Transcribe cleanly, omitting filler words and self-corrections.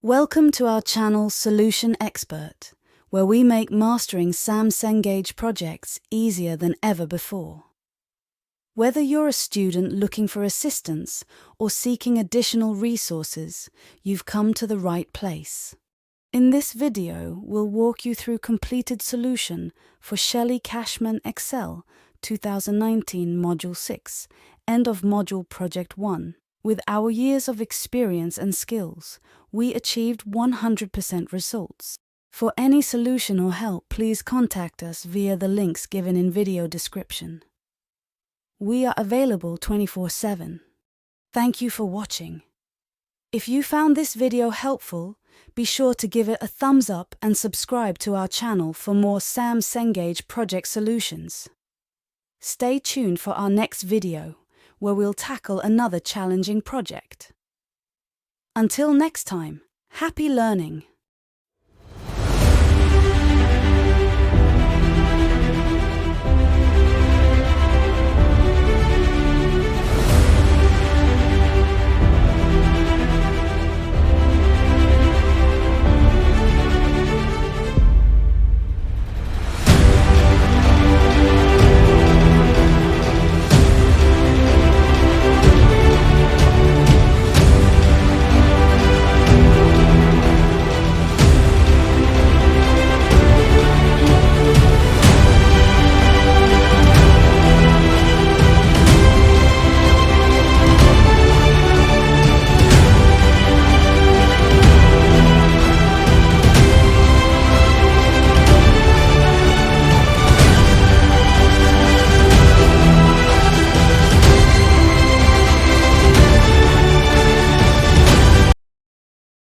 Welcome to our channel Solution Expert, where we make mastering SAM Cengage projects easier than ever before. Whether you're a student looking for assistance or seeking additional resources, you've come to the right place. In this video, we'll walk you through completed solution for Shelly Cashman Excel 2019 Module 6, End of Module Project 1. With our years of experience and skills, we achieved 100% results. For any solution or help, please contact us via the links given in video description. We are available 24/7. Thank you for watching. If you found this video helpful, be sure to give it a thumbs up and subscribe to our channel for more SAM Cengage project solutions. Stay tuned for our next video, where we'll tackle another challenging project. Until next time, happy learning!